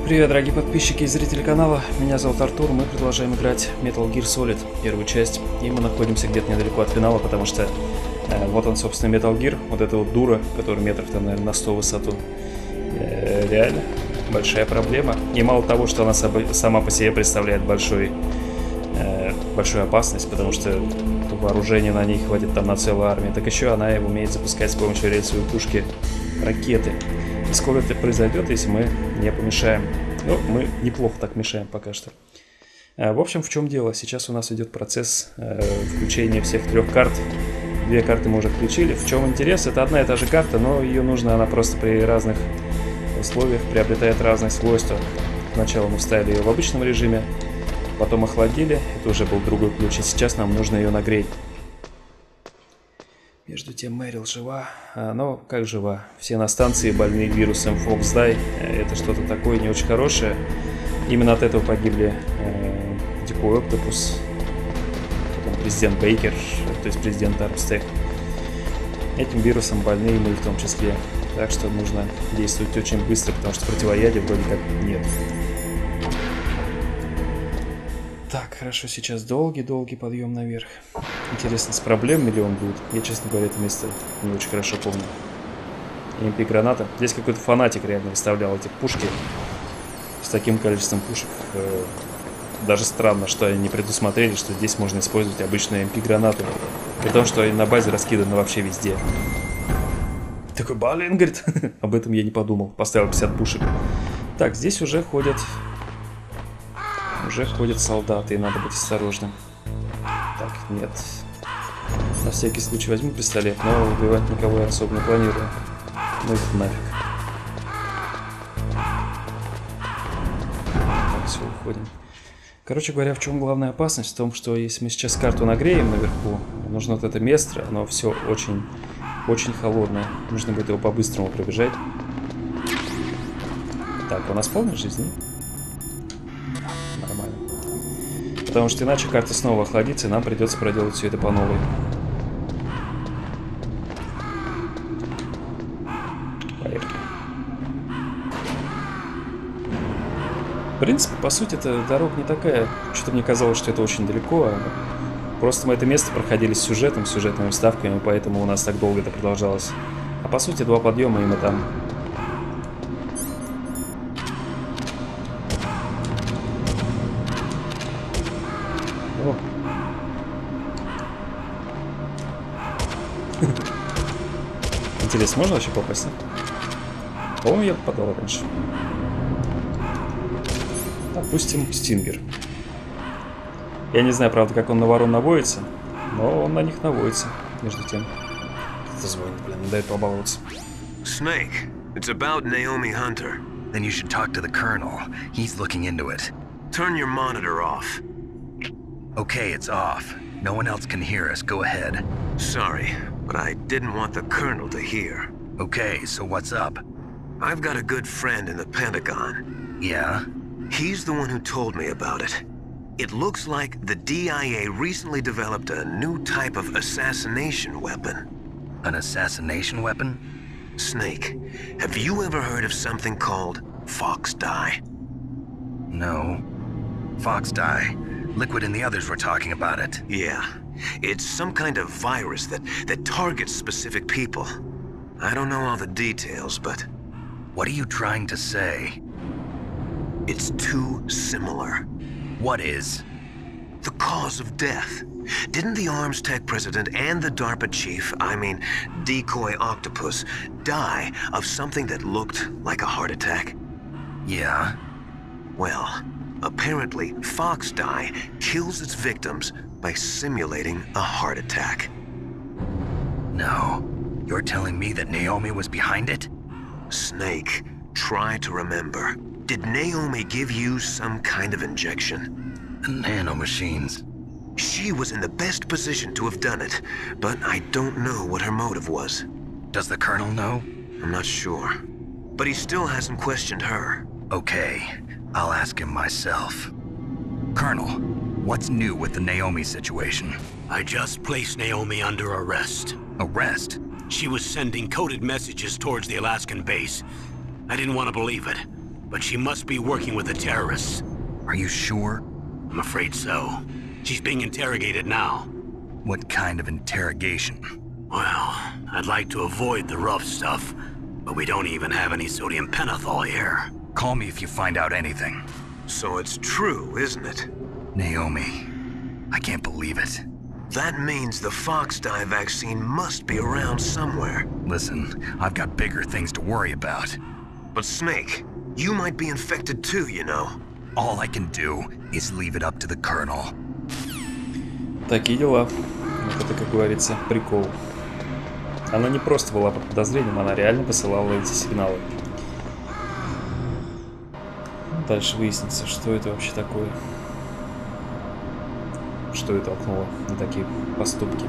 Привет, дорогие подписчики и зрители канала, меня зовут Артур, мы продолжаем играть Metal Gear Solid, первую часть, и мы находимся где-то недалеко от финала, потому что вот он, собственно, Metal Gear, вот эта вот дура, которая метров там, наверное, на 100 в высоту, реально большая проблема, и мало того, что она сама по себе представляет большую опасность, потому что вооружения на ней хватит там на целую армию, так еще она умеет запускать с помощью рельсовой пушки ракеты. И скоро это произойдет, если мы не помешаем. Ну, мы неплохо так мешаем пока что. В общем, в чем дело? Сейчас у нас идет процесс включения всех трех карт. Две карты мы уже включили. В чем интерес? Это одна и та же карта, но ее нужно, она просто при разных условиях приобретает разные свойства. Сначала мы вставили ее в обычном режиме, потом охладили. Это уже был другой ключ, и сейчас нам нужно ее нагреть. Между тем Мэрил жива, но как жива? Все на станции больны вирусом Fox-Die, это что-то такое не очень хорошее. Именно от этого погибли Дикой Октопус, потом президент Бейкер, то есть президент Армстек. Этим вирусом больны и мы в том числе, так что нужно действовать очень быстро, потому что противоядия вроде как нет. Так, хорошо, сейчас долгий подъем наверх. Интересно, с проблемами ли он будет? Я, честно говоря, это место не очень хорошо помню. МП-граната. Здесь какой-то фанатик реально выставлял эти пушки с таким количеством пушек. Даже странно, что они не предусмотрели, что здесь можно использовать обычную МП-гранату. При том, что они на базе раскиданы вообще везде. Такой, блин, говорит, об этом я не подумал. Поставил 50 пушек. Так, здесь уже ходят солдаты, и надо быть осторожным. Так, нет. На всякий случай возьму пистолет, но убивать никого я особо не планирую. Ну это нафиг. Так, все, уходим. Короче говоря, в чем главная опасность? В том, что если мы сейчас карту нагреем наверху, нужно вот это место, оно все очень холодное. Нужно будет его по-быстрому пробежать. Так, у нас полная жизнь, нет? Нормально. Потому что иначе карта снова охладится, и нам придется проделать все это по новой. Поехали. В принципе, по сути, эта дорога не такая. Что-то мне казалось, что это очень далеко. Просто мы это место проходили с сюжетными вставками, поэтому у нас так долго это продолжалось. А по сути, два подъема, и мы там. О. Интересно, можно вообще попасть? По-моему, я попадал раньше. Допустим, Стингер. Я не знаю, правда, как он на ворон наводится, но он на них наводится, между тем. Кто-то звонит, блин, не дает побаловаться. Snake, it's about Naomi Hunter. Then you should talk to the Colonel. He's looking into it. Turn your monitor off. Okay, it's off. No one else can hear us. Go ahead. Sorry, but I didn't want the Colonel to hear. Okay, so what's up? I've got a good friend in the Pentagon. Yeah? He's the one who told me about it. It looks like the DIA recently developed a new type of assassination weapon. An assassination weapon? Snake, have you ever heard of something called Fox-Die? No. Fox-Die. Liquid and the others were talking about it. Yeah. It's some kind of virus that targets specific people. I don't know all the details, but... What are you trying to say? It's too similar. What is? The cause of death. Didn't the Arms Tech president and the DARPA chief, I mean, Decoy Octopus, die of something that looked like a heart attack? Yeah? Well, apparently Fox-Die kills its victims by simulating a heart attack. No. You're telling me that Naomi was behind it? Snake, try to remember. Did Naomi give you some kind of injection? The nanomachines. She was in the best position to have done it, but I don't know what her motive was. Does the Colonel know? I'm not sure. But he still hasn't questioned her. Okay, I'll ask him myself. Colonel, what's new with the Naomi situation? I just placed Naomi under arrest. Arrest? She was sending coded messages towards the Alaskan base. I didn't want to believe it, but she must be working with the terrorists. Are you sure? I'm afraid so. She's being interrogated now. What kind of interrogation? Well, I'd like to avoid the rough stuff, but we don't even have any sodium pentothal here. Call me if you find out anything. So it's true, isn't it? Naomi, I can't believe it. That means the fox dye vaccine must be around somewhere. Listen, I've got bigger things to worry about. But Snake, you might be infected too, you know. All I can do is leave it up to the Colonel. Такие дела. Вот это, как говорится, прикол. Она не просто была под подозрением, она реально посылала эти сигналы. Дальше выяснится, что это вообще такое. Что это толкнуло на такие поступки.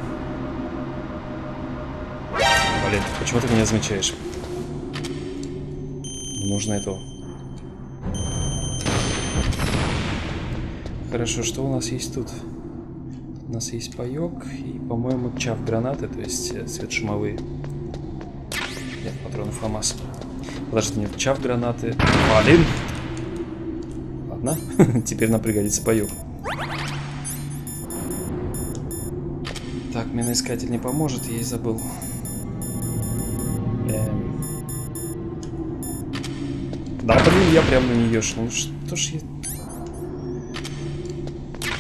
Блин, почему ты меня замечаешь? Нужно этого. Хорошо, что у нас есть тут? У нас есть паёк и, по-моему, чав гранаты, то есть светошумовые. Нет, патронов ФАМАС. Подожди, нет, чав гранаты. Блин! Ладно, теперь нам пригодится паёк. Так, миноискатель не поможет, я и забыл. Да, блин, я прям на нее шел. Ну что ж я...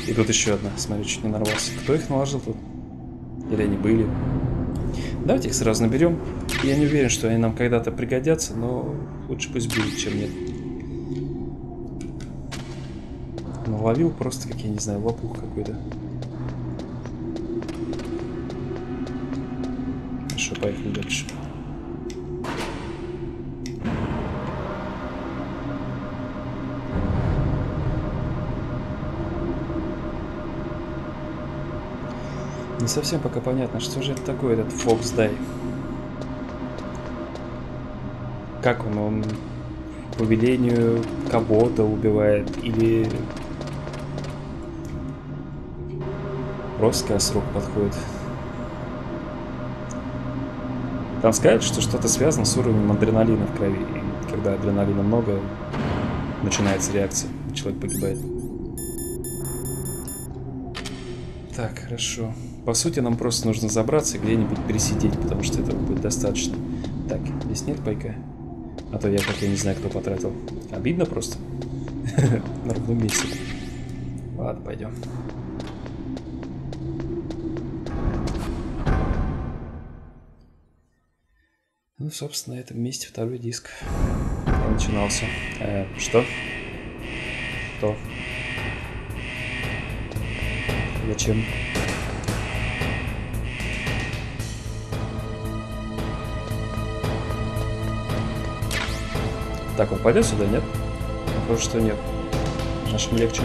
И тут еще одна. Смотри, чуть не нарвался. Кто их наложил тут? Или они были? Давайте их сразу наберем. Я не уверен, что они нам когда-то пригодятся, но лучше пусть будет, чем нет. Наловил просто, как я не знаю, лопух какой-то. Хорошо, поехали дальше. Не совсем пока понятно, что же это такое, этот Фокс Дай. Как он? Он по велению кого-то убивает или просто когда срок подходит? Там сказать, что что-то связано с уровнем адреналина в крови. И когда адреналина много, начинается реакция, человек погибает. Так, хорошо. По сути, нам просто нужно забраться и где-нибудь пересидеть, потому что этого будет достаточно. Так, здесь нет пайка? А то я пока не знаю, кто потратил. Обидно просто. На ровном месте. Ладно, пойдем. Ну, собственно, на этом месте второй диск. Я начинался. Что? Кто? Зачем? Так, он пойдет сюда, нет? Похоже, что нет. Нашим легче.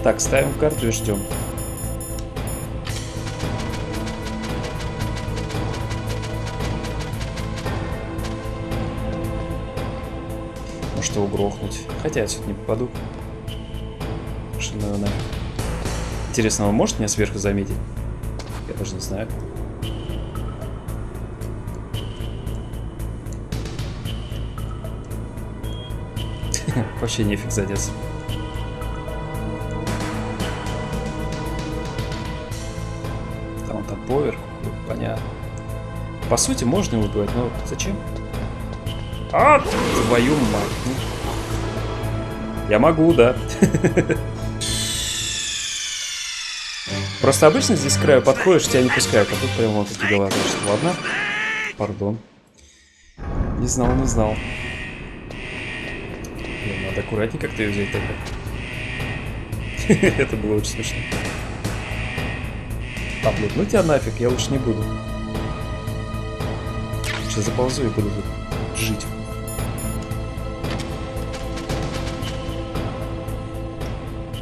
Так, ставим карту и ждем. Может его грохнуть. Хотя я отсюда не попаду. Что, наверное... Интересно, он может меня сверху заметить? Я даже не знаю. Вообще нефиг задеться. Там поверху, понятно. По сути, можно его убивать, но зачем? А, твою мать. Я могу, да. Просто обычно здесь к краю подходишь, тебя не пускают, а тут прямо вот такие дела. Значит, ладно. Пардон. Не знал, не знал. Надо аккуратнее как-то ее взять тогда. Это было очень смешно. А, блин, ну тебя нафиг, я лучше не буду. Сейчас заползу и буду тут жить.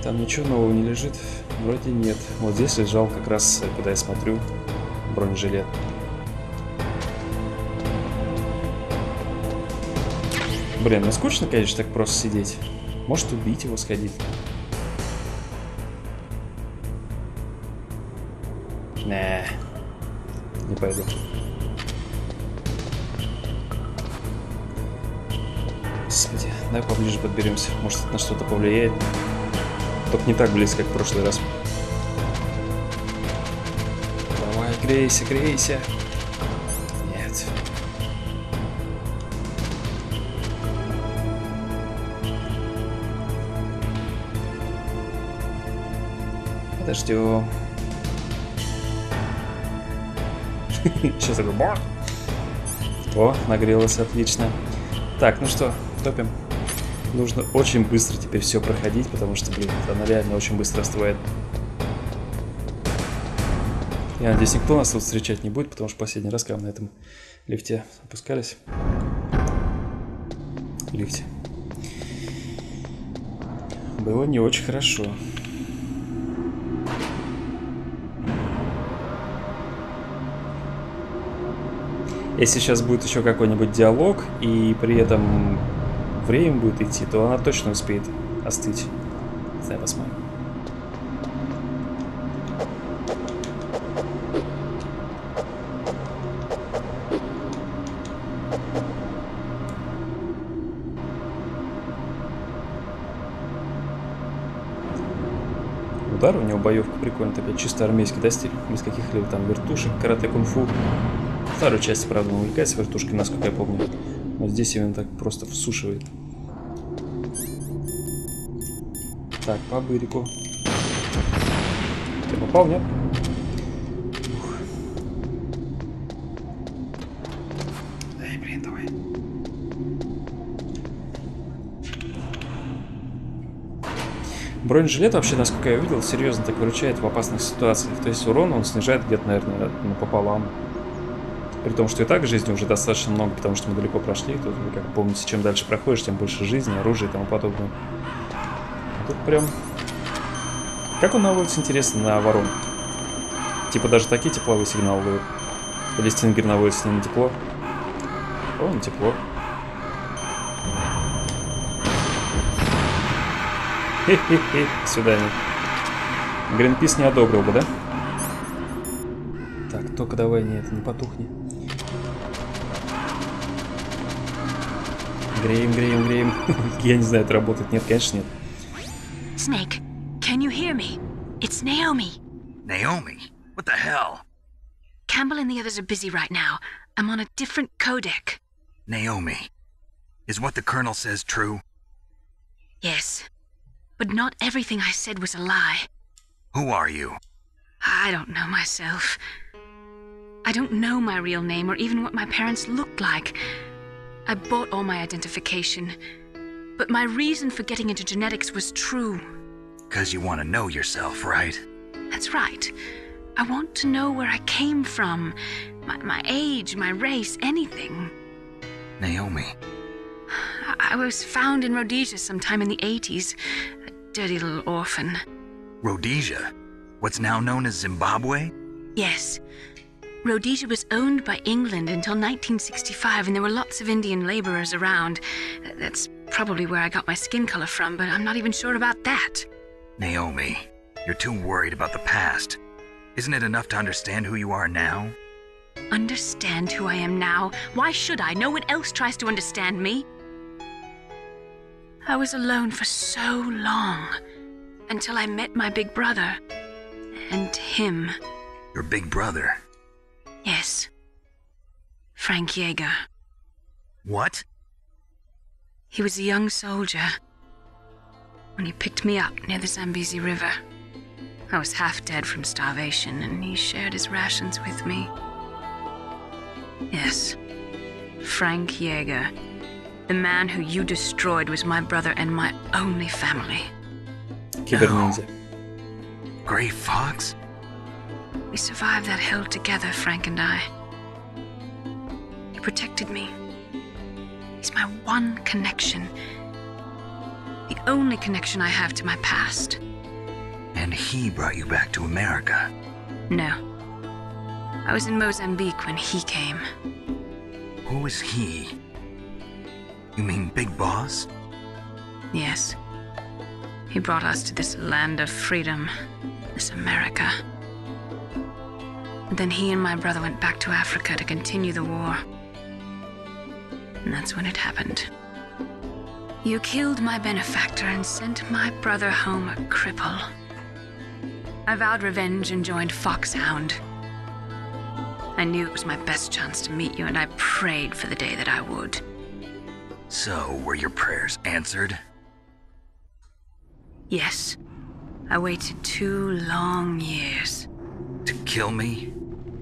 Там ничего нового не лежит? Вроде нет. Вот здесь лежал как раз, куда я смотрю, бронежилет. Блин, ну скучно, конечно, так просто сидеть. Может убить его, сходить. Не пойду. Господи, давай поближе подберемся. Может, это на что-то повлияет. Только не так близко, как в прошлый раз. Давай, грейся, грейся. Нет. Подождем. Сейчас такой бар. О, нагрелось, отлично. Так, ну что, топим. Нужно очень быстро теперь все проходить, потому что, блин, она реально очень быстро остывает. Я надеюсь, никто нас тут встречать не будет, потому что последний раз, когда мы на этом лифте опускались. Лифте. Было не очень хорошо. Если сейчас будет еще какой-нибудь диалог, и при этом время будет идти, то она точно успеет остыть. Давай посмотрим. Удар у него боевка прикольно, такой чисто армейский, да, стиль? Без каких-либо там вертушек, карате, кунг-фу. Вторую часть, правда, он увлекается вертушкой, насколько я помню. Но здесь именно так просто всушивает. Так, по бырику. Ты попал, нет? Ух. Ай, блин, давай. Бронежилет вообще, насколько я видел, серьезно так выручает в опасных ситуациях. То есть урон он снижает где-то, наверное, напополам. При том, что и так жизни уже достаточно много, потому что мы далеко прошли. Тут, вы как помните, чем дальше проходишь, тем больше жизни, оружия и тому подобное. А тут прям... Как он наводится, интересно, на ворон? Типа даже такие тепловые сигналы ловят. Или стингер наводится не на тепло? О, на тепло. Хе-хе-хе, сюда нет. Гринпис не одобрил бы, да? Так, только давай, нет, не потухни. Греем, греем, греем. Я не знаю, это работает. Нет, конечно, нет. Snake, can you hear me? It's Naomi. Naomi? What the hell? Campbell and the others are busy right now. I'm on a different codec. Naomi, is what the Colonel says true? Yes, but not everything I said was a lie. Who are you? I don't know myself. I don't know my real name or even what my parents looked like. I bought all my identification. But my reason for getting into genetics was true. 'Cause you want to know yourself, right? That's right. I want to know where I came from. My age, my race, anything. Naomi. I was found in Rhodesia sometime in the 80s. A dirty little orphan. Rhodesia? What's now known as Zimbabwe? Yes. Rhodesia was owned by England until 1965, and there were lots of Indian laborers around. That's probably where I got my skin color from, but I'm not even sure about that. Naomi, you're too worried about the past. Isn't it enough to understand who you are now? Understand who I am now? Why should I? No one else tries to understand me. I was alone for so long, until I met my big brother. And him. Your big brother? Yes. Frank Yeager. What? He was a young soldier when he picked me up near the Zambezi River. I was half dead from starvation, and he shared his rations with me. Yes, Frank Yeager. The man who you destroyed was my brother and my only family. Киберниндзя. Gray Fox? We survived that hell together, Frank and I. He protected me. He's my one connection. The only connection I have to my past. And he brought you back to America? No. I was in Mozambique when he came. Who is he? You mean Big Boss? Yes. He brought us to this land of freedom, this America. And then he and my brother went back to Africa to continue the war. And that's when it happened. You killed my benefactor and sent my brother home a cripple. I vowed revenge and joined Foxhound. I knew it was my best chance to meet you, and I prayed for the day that I would. So, were your prayers answered? Yes. I waited 2 long years. To kill me?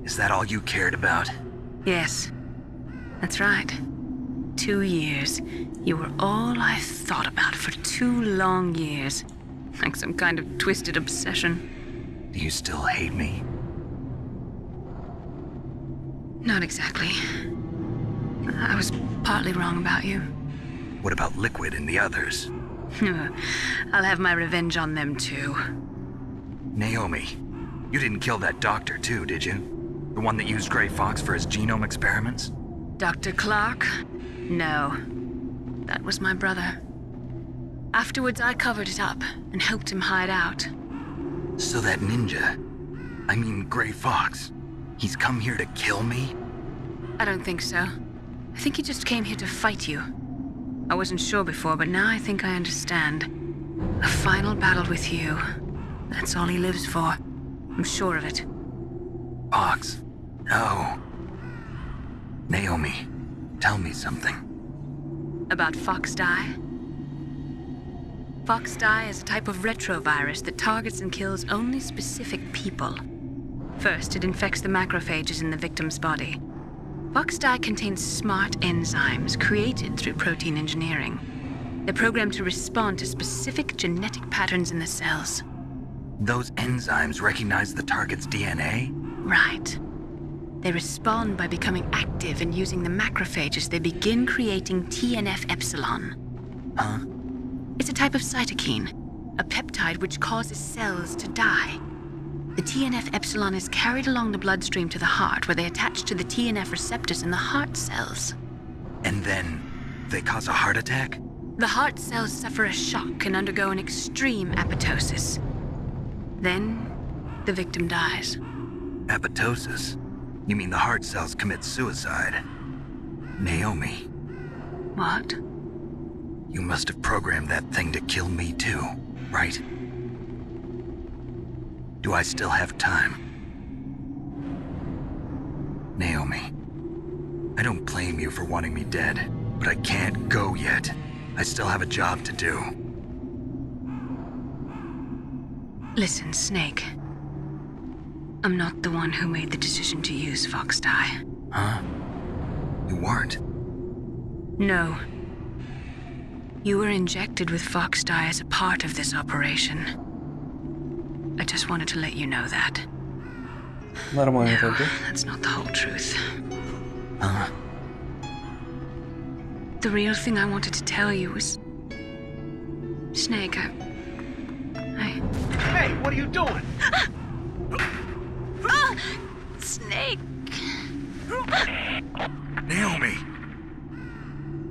Is that all you cared about? Yes. That's right. 2 years. You were all I thought about for 2 long years. Like some kind of twisted obsession. Do you still hate me? Not exactly. I was partly wrong about you. What about Liquid and the others? I'll have my revenge on them too. Naomi, you didn't kill that doctor too, did you? The one that used Grey Fox for his genome experiments? Dr. Clark? No. That was my brother. Afterwards, I covered it up and helped him hide out. So that ninja, I mean Grey Fox, he's come here to kill me? I don't think so. I think he just came here to fight you. I wasn't sure before, but now I think I understand. A final battle with you. That's all he lives for. I'm sure of it. Fox? No. Naomi, tell me something. About Fox Die? Fox Die is a type of retrovirus that targets and kills only specific people. First, it infects the macrophages in the victim's body. Fox Die contains smart enzymes created through protein engineering. They're programmed to respond to specific genetic patterns in the cells. Those enzymes recognize the target's DNA? Right. They respond by becoming active and using the macrophages. They begin creating TNF-epsilon. Huh? It's a type of cytokine, a peptide which causes cells to die. The TNF-epsilon is carried along the bloodstream to the heart, where they attach to the TNF receptors in the heart cells. And then they cause a heart attack? The heart cells suffer a shock and undergo an extreme apoptosis. Then, the victim dies. Apoptosis? You mean the heart cells commit suicide? Naomi. What? You must have programmed that thing to kill me too, right? Do I still have time? Naomi, I don't blame you for wanting me dead, but I can't go yet. I still have a job to do. Listen, Snake. I'm not the one who made the decision to use Fox Die. Huh? You weren't? No. You were injected with Fox Die as a part of this operation. I just wanted to let you know that. Нормально No, тогда. that's not the whole truth. Huh? The real thing I wanted to tell you was... Snake, I... Hey, what are you doing? Snake! Naomi!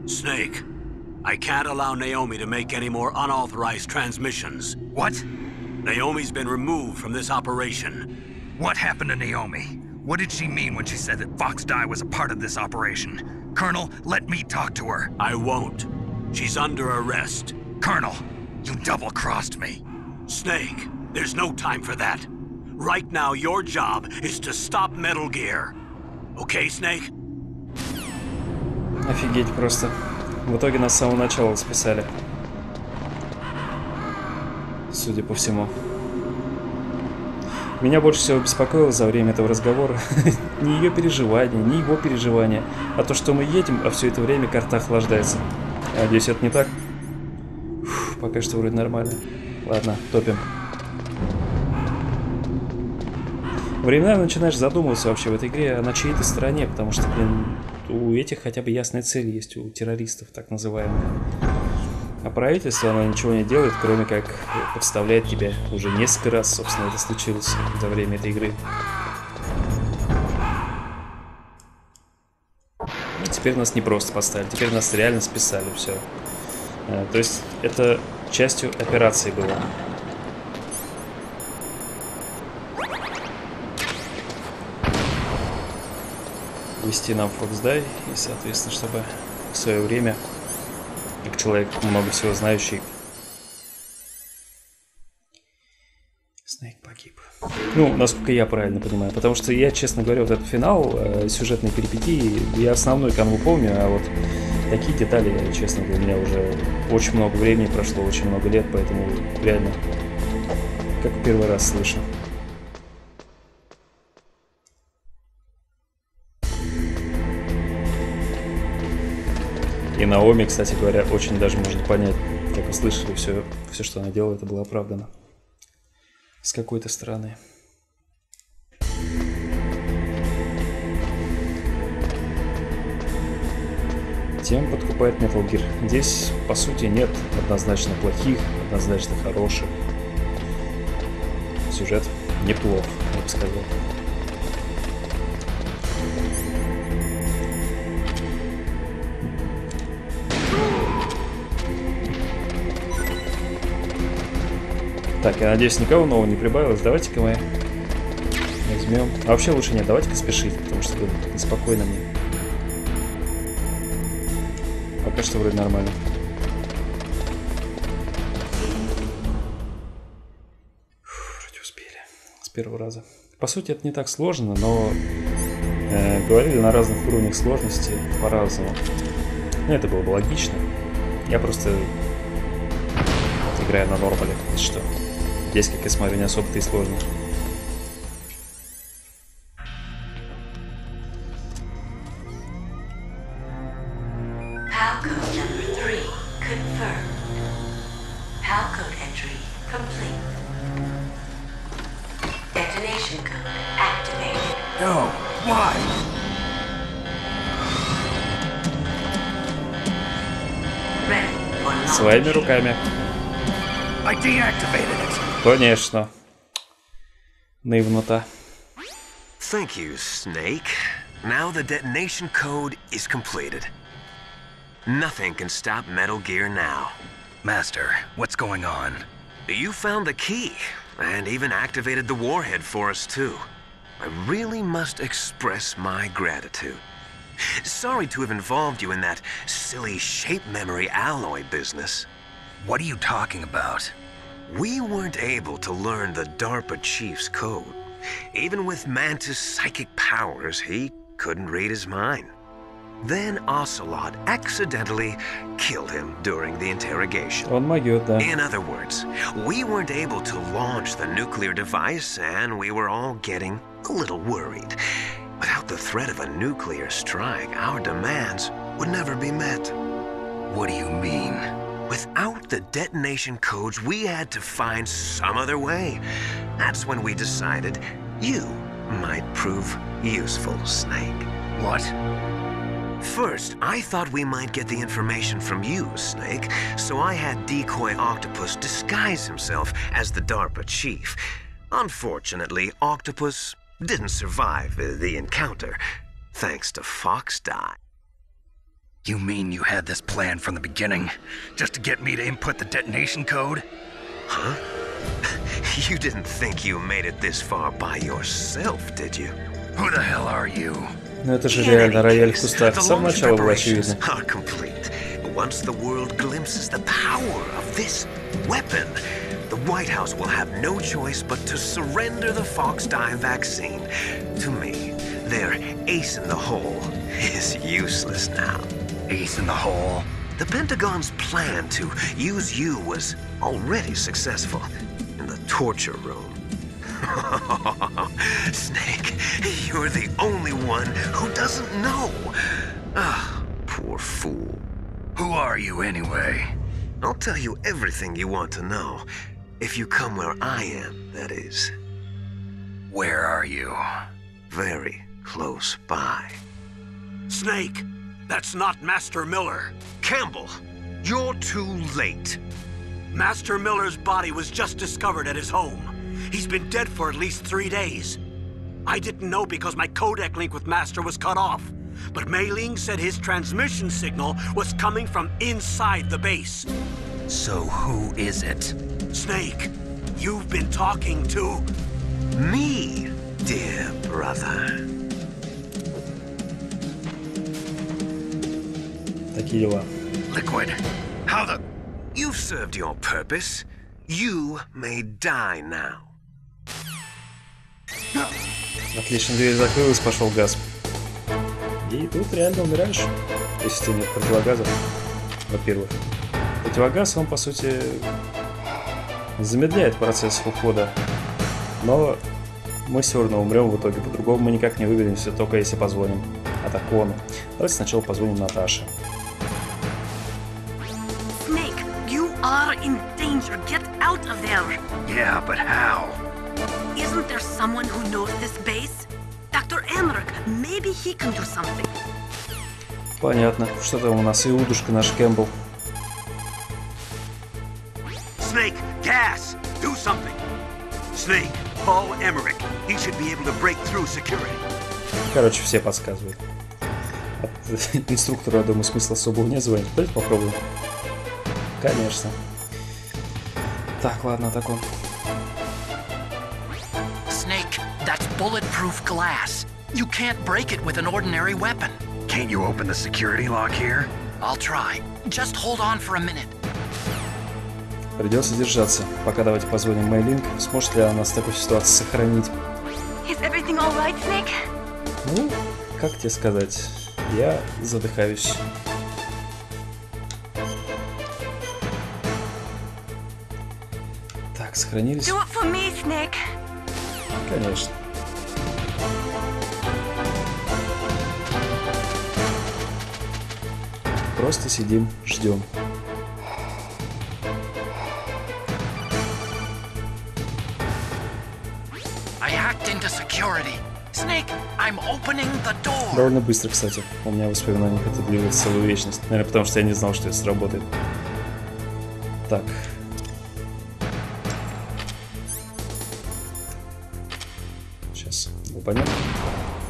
Snake, I can't allow Naomi to make any more unauthorized transmissions. What? Naomi's been removed from this operation. What happened to Naomi? What did she mean when she said that Fox Die was a part of this operation? Colonel, let me talk to her. I won't. She's under arrest. Colonel, you double-crossed me. Snake, there's no time for that. Right now, your job is to stop Metal Gear. Okay, Snake? Офигеть просто. В итоге нас с самого начала списали. Судя по всему. Меня больше всего беспокоило за время этого разговора не ее переживания, не его переживания, а то, что мы едем, а все это время карта охлаждается. Надеюсь, это не так. Фух, пока что вроде нормально. Ладно, топим. Временами начинаешь задумываться вообще в этой игре, а на чьей-то стороне, потому что, блин, у этих хотя бы ясная цель есть, у террористов, так называемых. А правительство, оно ничего не делает, кроме как подставляет тебя. Уже несколько раз, собственно, это случилось за время этой игры. И теперь нас не просто поставили, теперь нас реально списали, все. То есть это частью операции было. Ввести нам Fox Die, и, соответственно, чтобы в свое время как человек, много всего знающий. Снейк погиб. Ну, насколько я правильно понимаю. Потому что я, честно говоря, вот этот финал, сюжетные перипетии, я основной канву помню, а вот такие детали, честно, для меня уже очень много времени прошло, очень много лет, поэтому реально как первый раз слышу. И Наоми, кстати говоря, очень даже можно понять, как вы слышали, все, что она делала, это было оправдано. С какой-то стороны. Тем подкупает Metal Gear. Здесь, по сути, нет однозначно плохих, однозначно хороших. Сюжет неплох, я бы сказал. Так, я надеюсь, никого нового не прибавилось. Давайте-ка мы возьмем. А вообще лучше нет, давайте-ка спешить, потому что неспокойно мне. Пока что вроде нормально. Вроде успели. С первого раза. По сути, это не так сложно, но говорили на разных уровнях сложности по-разному. Ну, это было бы логично. Я просто играю на нормале. Что? Здесь, как я смотрю, не особо-то и сложно. Своими руками. Конечно. Наивнота. Thank you, Snake. Now the detonation code is completed. Nothing can stop Metal Gear now. Master, what's going on? You found the key, and even activated the warhead for us too. I really must express my gratitude. Sorry to have involved you in that silly shape memory alloy business. What are you talking about? We weren't able to learn the DARPA chief's code. Even with Mantis' psychic powers, he couldn't read his mind. Then Ocelot accidentally killed him during the interrogation. Он могёт, да. In other words, we weren't able to launch the nuclear device, and we were all getting a little worried. Without the threat of a nuclear strike, our demands would never be met. What do you mean? Without the detonation codes, we had to find some other way. That's when we decided you might prove useful, Snake. What? First, I thought we might get the information from you, Snake, so I had Decoy Octopus disguise himself as the DARPA chief. Unfortunately, Octopus didn't survive the encounter, thanks to Fox Die. You mean you had this plan from the beginning, just to get me to input the detonation code? Huh? You didn't think you made it this far by yourself, did you? Who the hell are you? Ну это же реально рояль в кустах. С самого начала было очевидно. Are complete. Once the world glimpses the power of this weapon, the White House will have no choice but to surrender the Fox Die vaccine. To me, their ace in the hole is useless now. Ace in the hole? The Pentagon's plan to use you was already successful in the torture room. Snake, you're the only one who doesn't know. Ah, poor fool. Who are you anyway? I'll tell you everything you want to know. If you come where I am, that is. Where are you? Very close by. Snake, that's not Master Miller. Campbell, you're too late. Master Miller's body was just discovered at his home. He's been dead for at least 3 days. I didn't know because my codec link with Master was cut off. But Mei Ling said his transmission signal was coming from inside the base. So who is it? Snake, you've been talking to... Me, dear brother. Такие дела. Liquid, How the... You've served your purpose. You may die now. Отлично, дверь закрылась, пошел газ. И тут реально умираешь, если тебе нет противогаза. Во-первых. Противогаз, он, по сути, замедляет процесс ухода. Но мы все равно умрем в итоге. По-другому мы никак не выберемся, только если позвоним Атакону. Давайте сначала позвоним Наташе. Snake, you are in danger. Get out of there. Yeah, but how? Isn't there someone who knows this base? Dr. Emmerich, maybe he can do something. Понятно. Что там у нас? Иудушка наш Кэмпбелл. Snake, gas! Do something! Snake, call Emmerich. He should be able to break through security. Короче, все подсказывают. От инструктора, я думаю, смысла особого не звонить. Давайте попробуем. Конечно. Так, ладно, так он. Snake, that's bulletproof glass. You can't break it with an ordinary weapon. Can't you open the security lock here? I'll try. Just hold on for a minute. Придется держаться. Пока давайте позвоним Мэйлинг. Сможет ли она нас в такой ситуации сохранить? Is everything all right, Snake? Ну, как тебе сказать? Я задыхаюсь. Так, сохранились? Do it for me, Snake. Конечно. Просто сидим, ждем. I hacked into security. Snake, I'm opening the door. Довольно быстро, кстати. У меня воспоминания это длилось целую вечность. Наверное, потому что я не знал, что это сработает. Так. Сейчас упадем,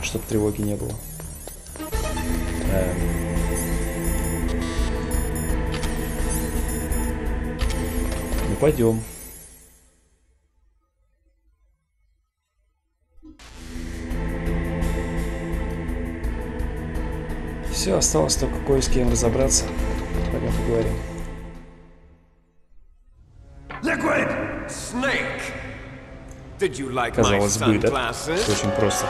чтобы тревоги не было. Пойдем. Все, осталось только кое с кем разобраться. Пойдем поговорим. Liquid! Snake! Did you like my Казалось бы, да? sunglasses? Все очень просто.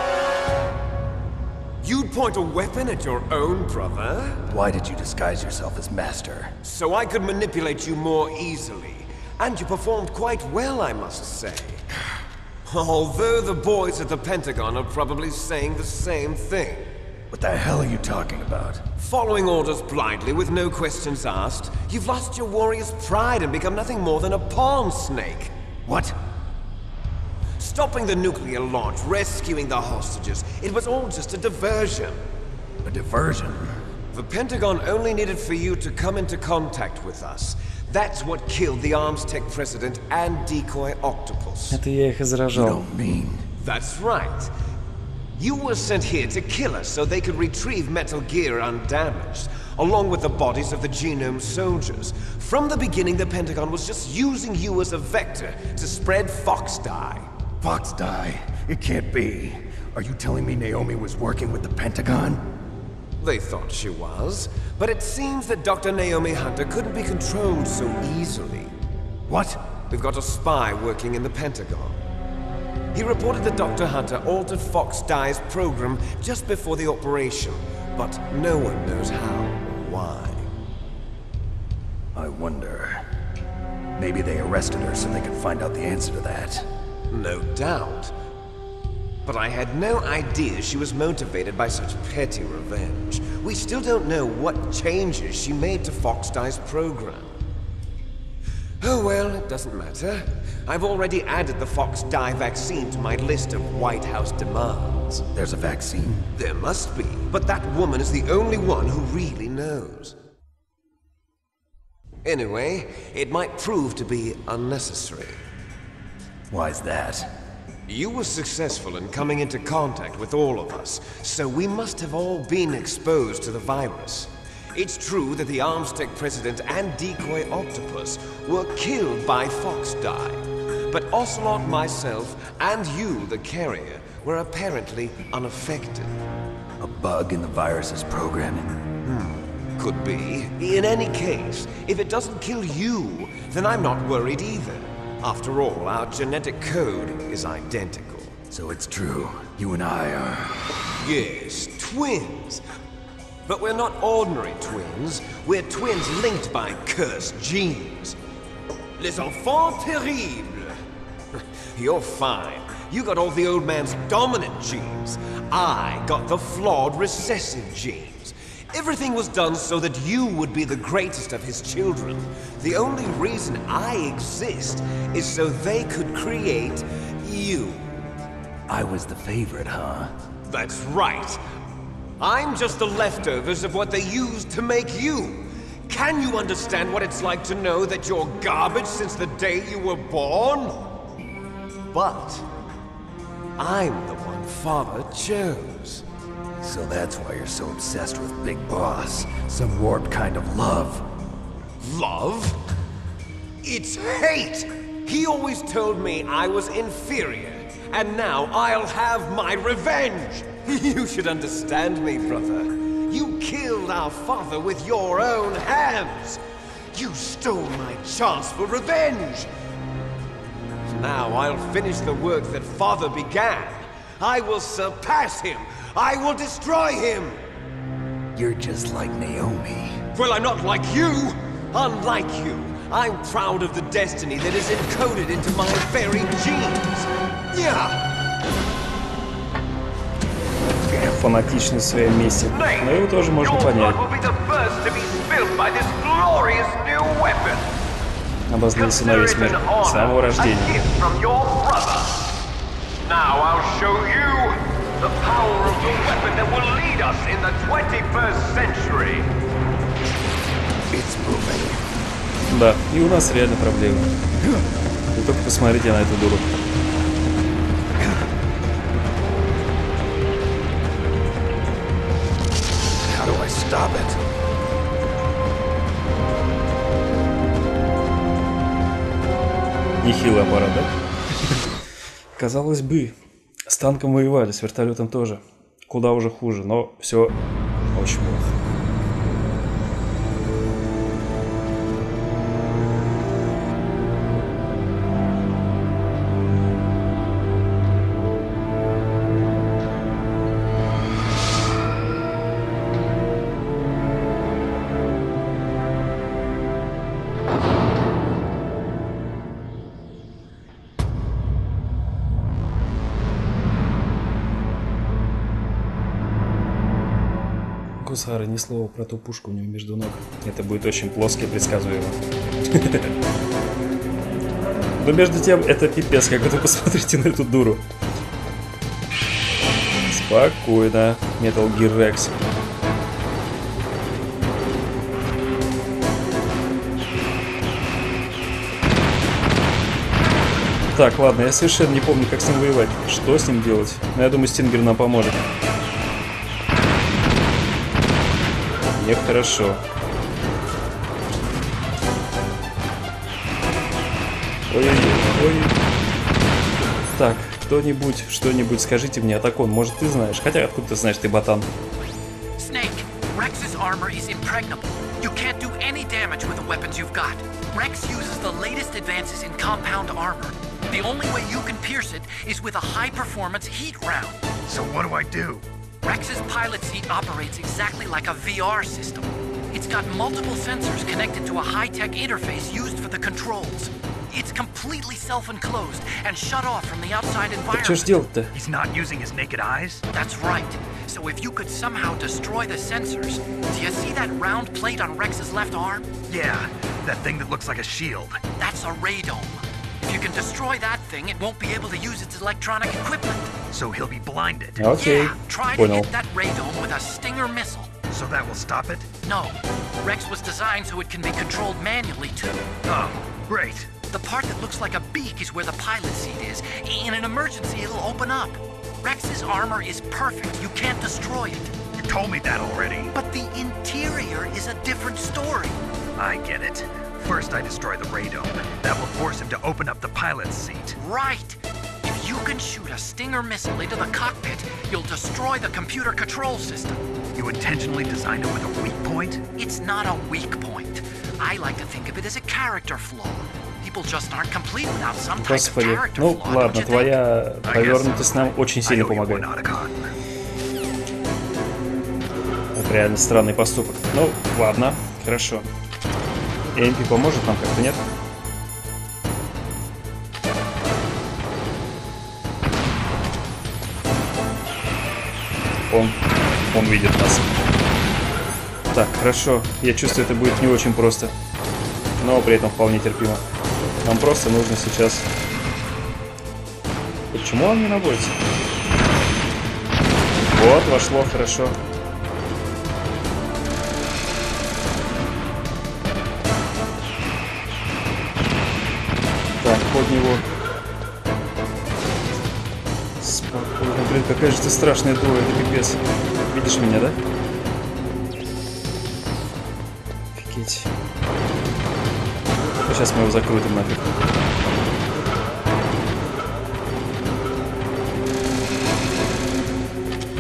You'd point a weapon at your own brother? Why did you disguise yourself as master? So I could manipulate you more easily. And you performed quite well, I must say. Although the boys at the Pentagon are probably saying the same thing. What the hell are you talking about? Following orders blindly with no questions asked, you've lost your warrior's pride and become nothing more than a pawn, Snake. What? Stopping the nuclear launch, rescuing the hostages, it was all just a diversion. A diversion? The Pentagon only needed for you to come into contact with us. That's what killed the Arms Tech president and decoy octopus. Это я их изражал. You don't mean... That's right. You were sent here to kill us so they could retrieve Metal Gear undamaged, along with the bodies of the Genome soldiers. From the beginning, the Pentagon was just using you as a vector to spread Fox dye. Fox dye? It can't be. Are you telling me Naomi was working with the Pentagon? They thought she was, but it seems that Dr. Naomi Hunter couldn't be controlled so easily. What? We've got a spy working in the Pentagon. He reported that Dr. Hunter altered Fox Dye's program just before the operation, but no one knows how or why. I wonder... Maybe they arrested her so they could find out the answer to that. No doubt. But I had no idea she was motivated by such petty revenge. We still don't know what changes she made to Fox Dye's program. Oh well, it doesn't matter. I've already added the Fox Dye vaccine to my list of White House demands. There's a vaccine? There must be, but that woman is the only one who really knows. Anyway, it might prove to be unnecessary. Why's that? You were successful in coming into contact with all of us, so we must have all been exposed to the virus. It's true that the Arms Tech president and decoy octopus were killed by Fox Dye, but Ocelot, myself, and you, the carrier, were apparently unaffected. A bug in the virus's programming? could be. In any case, if it doesn't kill you, then I'm not worried either. After all, our genetic code is identical. So it's true. You and I are... Yes, twins. But we're not ordinary twins. We're twins linked by cursed genes. Les enfants terribles. You're fine. You got all the old man's dominant genes. I got the flawed recessive genes. Everything was done so that you would be the greatest of his children. The only reason I exist is so they could create you. I was the favorite, huh? That's right. I'm just the leftovers of what they used to make you. Can you understand what it's like to know that you're garbage since the day you were born? But I'm the one Father chose. So that's why you're so obsessed with Big Boss. Some warped kind of love. Love? It's hate! He always told me I was inferior, and now I'll have my revenge! You should understand me, brother. You killed our father with your own hands! You stole my chance for revenge! Now I'll finish the work that Father began. I will surpass him! I will destroy him! You're just like Naomi. Well, I'm not like you! Unlike you, I'm proud of the destiny that is encoded into my very genes! Yeah! Фанатичный в своем месте. Но его тоже можно понять. Обозначил сценарий смерти с самого рождения. Да, и у нас реально проблемы. Вы только посмотрите на эту дуру. Stop it. Нехилый аппарат, да? Казалось бы, с танком воевали, с вертолетом тоже. Куда уже хуже, но все очень плохо. Гусары, ни слова про ту пушку у него между ног. Это будет очень плоско и предсказуемо. Но между тем, это пипец, как вы посмотрите на эту дуру. Спокойно, Metal Gear Rex. Так, ладно, я совершенно не помню, как с ним воевать. Что с ним делать? Но я думаю, Стингер нам поможет. Хорошо. Ой-ой-ой. Так, кто-нибудь, что-нибудь скажите мне, Атакон, может ты знаешь? Хотя откуда ты знаешь, ты ботан? Snake, Rex's armor is impregnable. You can't do any damage with the weapons you've got. Rex uses the latest advances in compound armor. The only way you can pierce it is with a high-performance heat round. So what do I do? Rex's pilot seat operates exactly like a VR system. It's got multiple sensors connected to a high-tech interface used for the controls. It's completely self-enclosed and shut off from the outside environment. Что ж делать-то? He's not using his naked eyes? That's right. So if you could somehow destroy the sensors, do you see that round plate on Rex's left arm? Yeah, that thing that looks like a shield. That's a radome. If you can destroy that thing, it won't be able to use its electronic equipment. So he'll be blinded. Okay. Yeah, try to hit that radome with a Stinger missile. So that will stop it? No. Rex was designed so it can be controlled manually, too. Oh, great. The part that looks like a beak is where the pilot seat is. In an emergency, it'll open up. Rex's armor is perfect. You can't destroy it. You told me that already. But the interior is a different story. I get it. First I destroy the radome. That will force him to open up the pilot's seat. Right. If you can shoot a Stinger missile into the cockpit, you'll destroy the computer control system. You intentionally designed it with a weak point? It's not a weak point. I like to think of it as a character flaw. People just aren't complete without some type of Господи, character ну flaw. ладно, твоя повернутость нам очень сильно помогает. Это реально странный поступок. Ну, ладно, хорошо. Эмпи поможет нам как-то, нет? Он видит нас. Так, хорошо. Я чувствую, это будет не очень просто. Но при этом вполне терпимо. Нам просто нужно сейчас... Почему он не наводится? Вот, вошло хорошо. Так, под него. Спокойно. Блин, какая же ты страшная дура, это пипец. Видишь меня, да? Офигеть. Ну, сейчас мы его закрутим нафиг.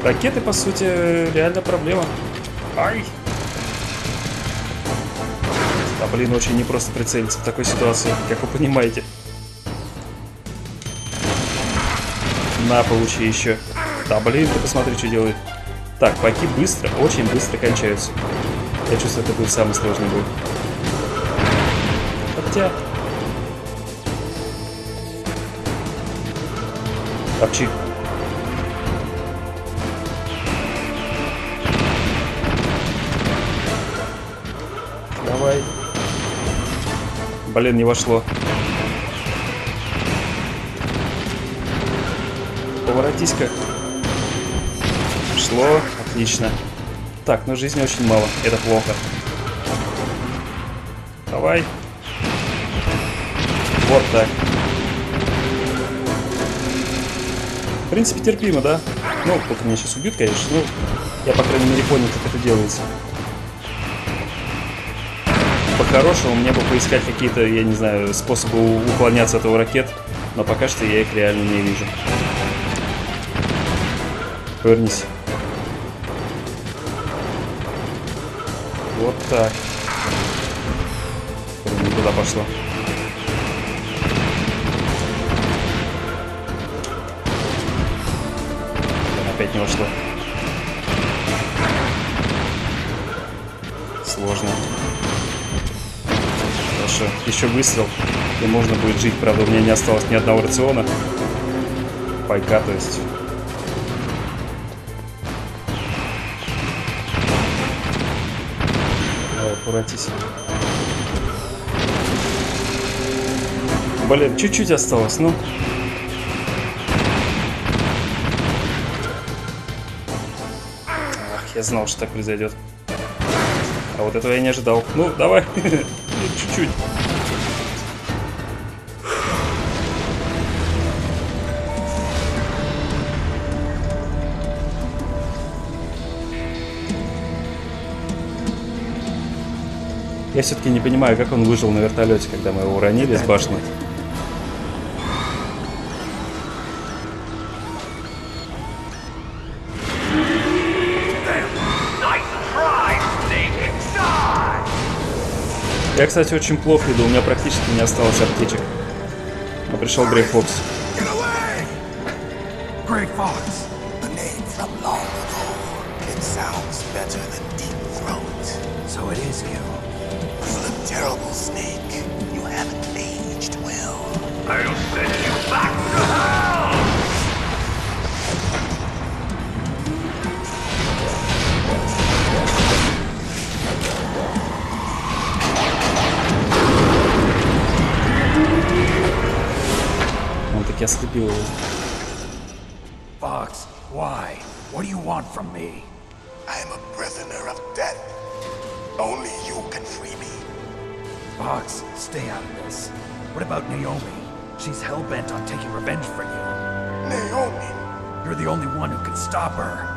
Ракеты, по сути, реально проблема. Ай! Да, блин, очень непросто прицелиться в такой ситуации, как вы понимаете. На, получи еще. Да, блин, ты посмотри, что делает. Так, паки быстро, очень быстро кончаются. Я чувствую, это будет самый сложный бой. Хотя... Топчи. Давай. Блин, не вошло. Поворотись-ка. Шло. Отлично. Так, но жизни очень мало. Это плохо. Давай. Вот так. В принципе, терпимо, да? Ну, только меня сейчас убьют, конечно. Ну, я, по крайней мере, понял, как это делается. По-хорошему, мне бы поискать какие-то, я не знаю, способы уклоняться от его ракет. Но пока что я их реально не вижу. Повернись. Вот так. Не туда пошло. Опять не вошло. Сложно. Хорошо. Еще выстрел. И можно будет жить. Правда, у меня не осталось ни одного рациона. Пайка, то есть. Аккуратись. Блин, чуть-чуть осталось, ну. Ах, я знал, что так произойдет. А вот этого я не ожидал. Ну, давай. Чуть-чуть. Я все-таки не понимаю, как он выжил на вертолете, когда мы его уронили с башни. Я, кстати, очень плохо иду, у меня практически не осталось аптечек. Но пришел Грей Фокс. Terrible snake. You haven't aged well. I'll send you back to hell! Он таки ослепил его. Fox, why? What do you want from me? I am a prisoner of death. Only you can free me. Fox, stay out of this. What about Naomi? She's hell-bent on taking revenge for you. Naomi? You're the only one who can stop her.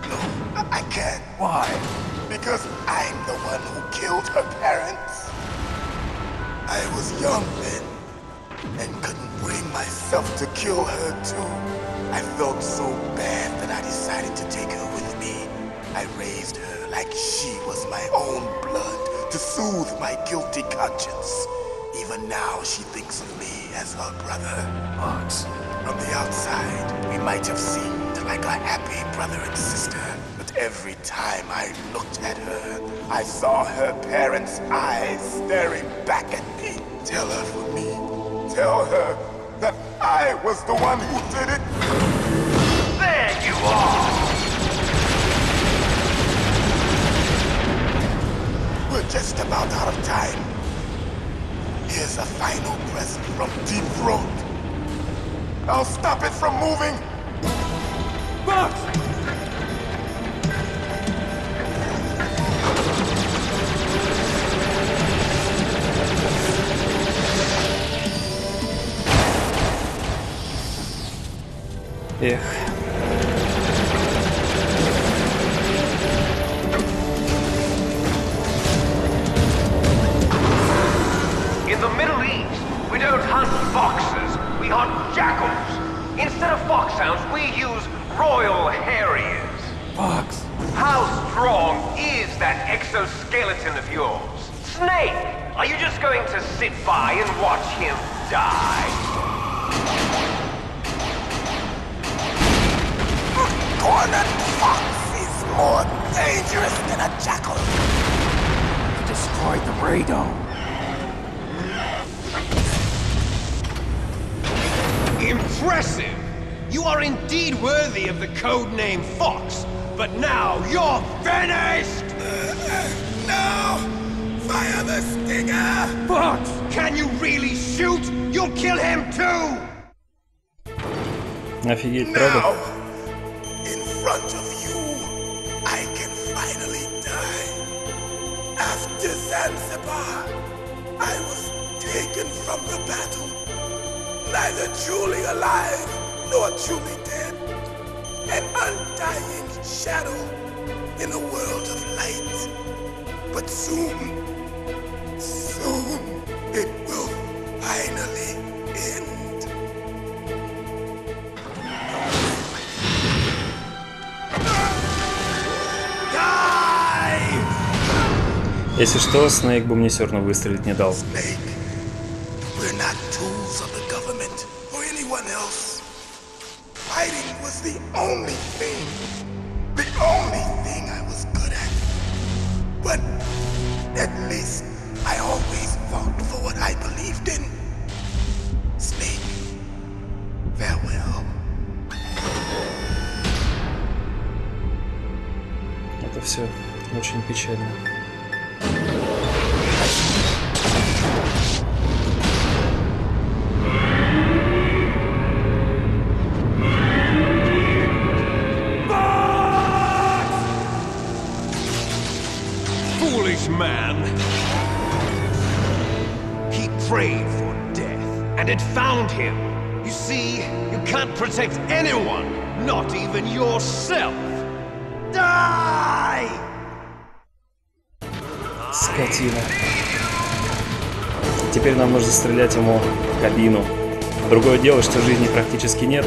No, I can't. Why? Because I'm the one who killed her parents. I was young then, and couldn't bring myself to kill her too. I felt so bad that I decided to take her with me. I raised her like she was my own blood to soothe my guilty conscience. Even now she thinks of me as her brother. Fox. From the outside, we might have seemed like a happy brother and sister. But every time I looked at her, I saw her parents' eyes staring back at me. Tell her for me. Tell her that I was the one who did it. There you are! We're just about out of time. Here's a final present from Deep Throat. I'll stop it from moving. Fox! Эх. In the Middle East, we don't hunt foxes, we hunt jackals. Instead of foxhounds, we use royal harriers. Fox. How strong is that exoskeleton of yours? Snake, are you just going to sit by and watch him die? Cornered fox is more dangerous than a jackal. He destroyed the radome. Impressive! You are indeed worthy of the codename Fox, but now you're finished! No! Fire the stinger! Fox! Can you really shoot? You'll kill him too! Офигеть, правда? Now, in front of you, I can finally die. After Zanzibar, I was taken from the battle. Neither truly alive, nor truly dead. An undying shadow in a world of light. But soon, it will finally end. Die! Если что, Снейк бы мне все равно выстрелить не дал. Snake, we're not tools of the government or anyone else. Fighting was the only thing I was good at. But at least I always fought for what I believed in. Snake, farewell. Это все очень печально. Foolish man! He prayed for death, and it found him. You see, you can't protect anyone, not even yourself. Die! Скотина. Теперь нам нужно стрелять ему в кабину. Другое дело, что жизни практически нет,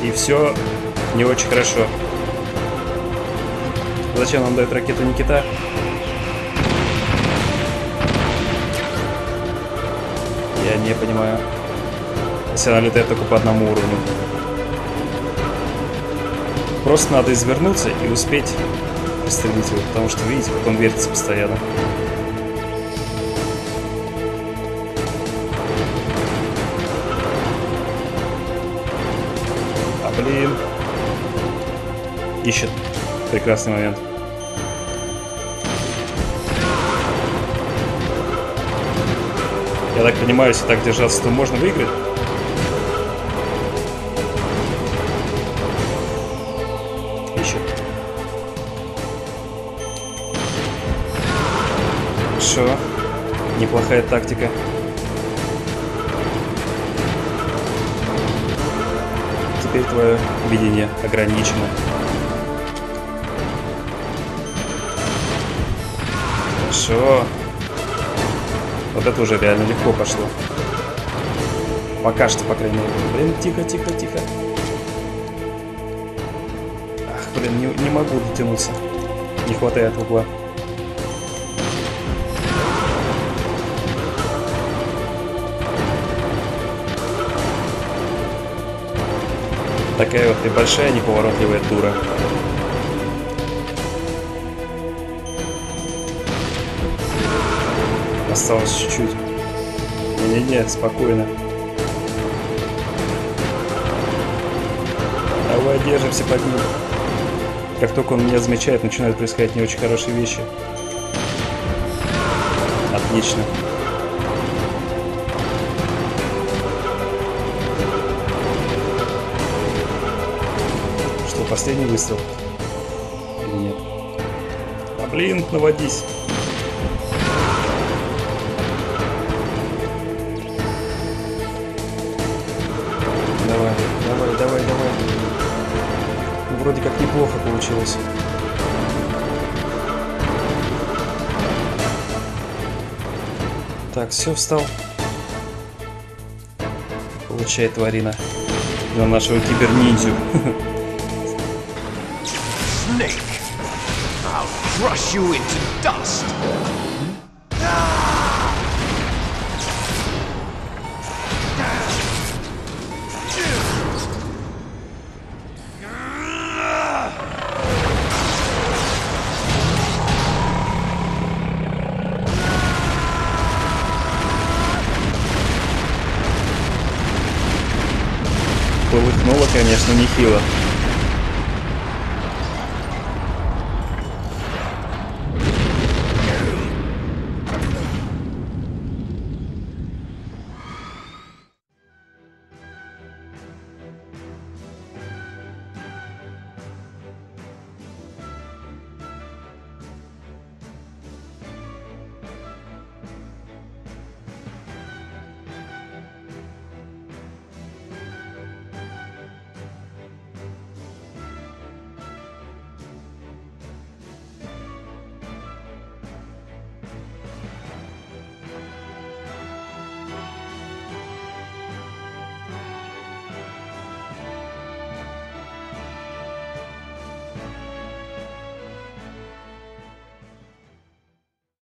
и все не очень хорошо. Зачем нам дает ракету Никита? Я не понимаю. Если она летает только по одному уровню. Просто надо извернуться и успеть пострелить его, потому что видите, как он вертится постоянно. А блин. Ищет. Прекрасный момент. Я так понимаю, если так держаться, то можно выиграть. Ищет. Хорошо. Неплохая тактика. Теперь твое видение ограничено. Хорошо. Вот это уже реально легко пошло. Пока что, по крайней мере. Блин, тихо, тихо, тихо. Ах, блин, не могу дотянуться. Не хватает угла. Такая вот ты большая неповоротливая дура. Осталось чуть-чуть. Не-не-не, спокойно. Давай, держимся под ним. Как только он меня замечает, начинают происходить не очень хорошие вещи. Отлично. Что, последний выстрел? Или нет? А блин, наводись. Давай. Ну, вроде как неплохо получилось. Так, все, встал. Получай, тварина. На нашего киберниндзю. Snake, I'll crush you into dust. Полыхнуло, конечно, нехило.